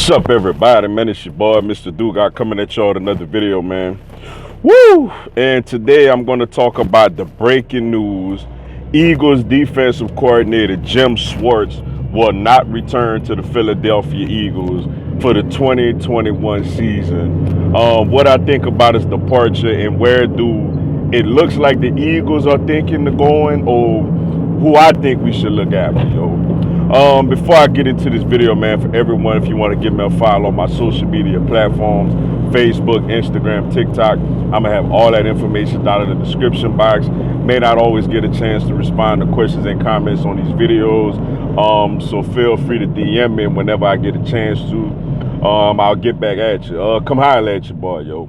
What's up, everybody? Man, it's your boy, Mr. Dugas, coming at y'all with another video, man. Woo! And today I'm going to talk about the breaking news. Eagles defensive coordinator Jim Schwartz will not return to the Philadelphia Eagles for the 2021 season. What I think about his departure and where do it looks like the Eagles are thinking of going, or who I think we should look after, yo. Before I get into this video, man, for everyone, if you want to give me a follow on my social media platforms, Facebook, Instagram, TikTok, I'm going to have all that information down in the description box. May not always get a chance to respond to questions and comments on these videos, so feel free to DM me whenever I get a chance to. I'll get back at you. Come holler at your boy, yo.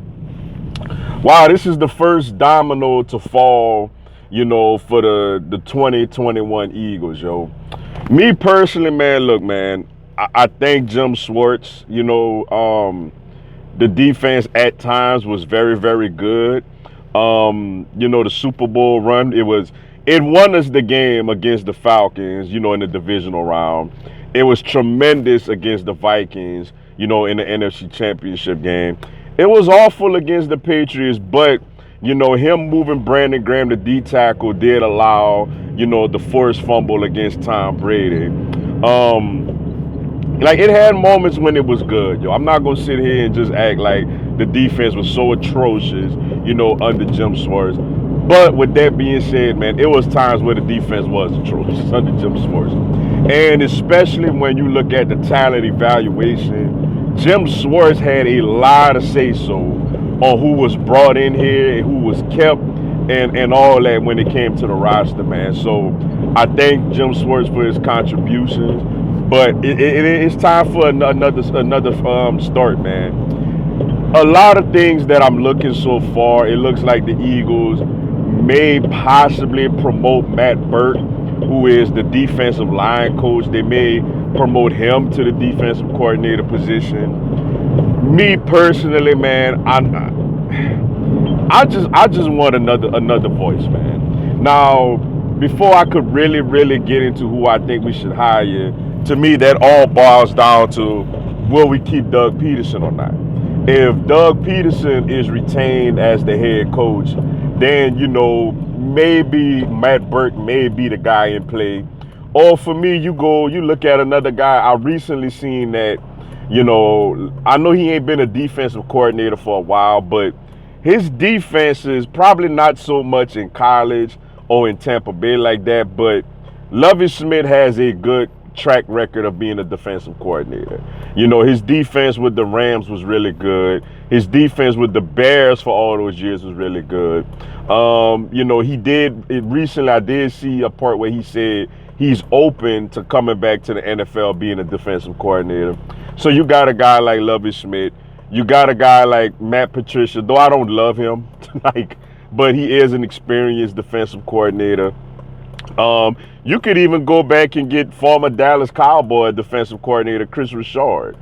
Wow, this is the first domino to fall, for the 2021 Eagles, yo. Me personally, man, look, man, I think Jim Schwartz, the defense at times was very, very good. The Super Bowl run, it won us the game against the Falcons, in the divisional round. It was tremendous against the Vikings, in the NFC Championship game. It was awful against the Patriots, but him moving Brandon Graham to D tackle did allow, the forced fumble against Tom Brady. It had moments when it was good, yo. I'm not gonna sit here and just act like the defense was so atrocious, under Jim Schwartz. But with that being said, man, it was times where the defense was atrocious under Jim Schwartz. And especially when you look at the talent evaluation, Jim Schwartz had a lot of say-so on who was brought in here and who was kept and all that when it came to the roster, man. So I thank Jim Schwartz for his contributions, but it's time for another start, man. A lot of things that I'm looking so far, it looks like the Eagles may possibly promote Matt Burke, who is the defensive line coach. They may promote him to the defensive coordinator position. Me personally, man, I just want another voice, man. Now, before I could really get into who I think we should hire, to me that all boils down to, will we keep Doug Peterson or not? If Doug Peterson is retained as the head coach, then maybe Matt Burke may be the guy in play. Or for me, you look at another guy. I recently seen that. I know he ain't been a defensive coordinator for a while, but his defense is probably not so much in college or in Tampa Bay like that, but Lovie Smith has a good track record of being a defensive coordinator. His defense with the Rams was really good. His defense with the Bears for all those years was really good. Recently I did see a part where he said he's open to coming back to the NFL being a defensive coordinator. So you got a guy like Lovie Smith. You got a guy like Matt Patricia, though I don't love him, but he is an experienced defensive coordinator. You could even go back and get former Dallas Cowboy defensive coordinator Chris Richard.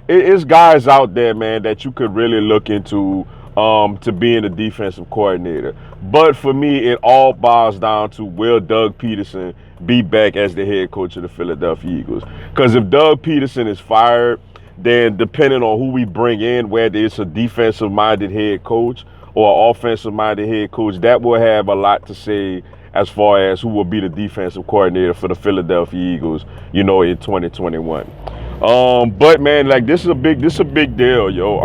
It's guys out there, man, that you could really look into to being a defensive coordinator. But for me, it all boils down to, will Doug Peterson be back as the head coach of the Philadelphia Eagles? Because if Doug Peterson is fired, then depending on who we bring in, whether it's a defensive-minded head coach or an offensive-minded head coach, that will have a lot to say as far as who will be the defensive coordinator for the Philadelphia Eagles, in 2021. But man, this is a big deal, yo.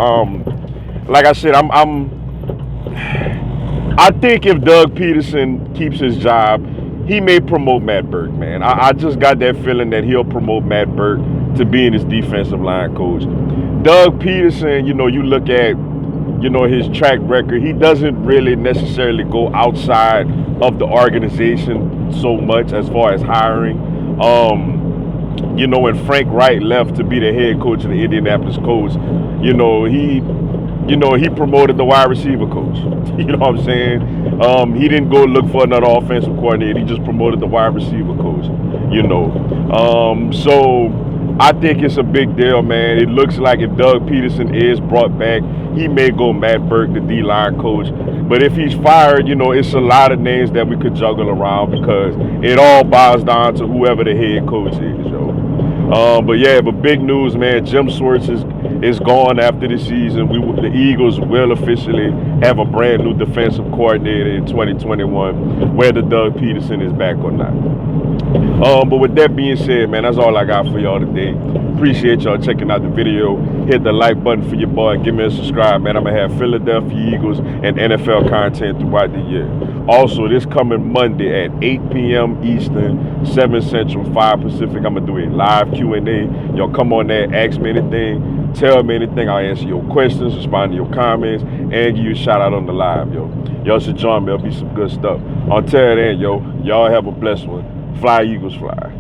Like I said, I think if Doug Peterson keeps his job, he may promote Matt Burke, man. I just got that feeling that he'll promote Matt Burke to being his defensive line coach. Doug Peterson, you look at, his track record, he doesn't really necessarily go outside of the organization so much as far as hiring. When Frank Wright left to be the head coach of the Indianapolis Colts, he promoted the wide receiver coach. You know what I'm saying? He didn't go look for another offensive coordinator. He just promoted the wide receiver coach, So I think it's a big deal, man. It looks like if Doug Peterson is brought back, he may go Matt Burke, the D-line coach. But if he's fired, it's a lot of names that we could juggle around because it all boils down to whoever the head coach is, yo. But yeah, but big news, man. Jim Schwartz is gone after the season. The Eagles will officially have a brand new defensive coordinator in 2021, whether Doug Peterson is back or not. But with that being said, man, that's all I got for y'all today. Appreciate y'all checking out the video. Hit the like button for your boy and give me a subscribe, man. I'm gonna have Philadelphia Eagles and NFL content throughout the year. Also, this coming Monday at 8 p.m. Eastern, 7 Central, 5 Pacific, I'm gonna do a live Q&A. Y'all come on there, ask me anything, tell me anything. I'll answer your questions, respond to your comments, and give you a shout out on the live, yo. Y'all should join me. It'll be some good stuff. Until then, yo, y'all have a blessed one. Fly, Eagles, fly.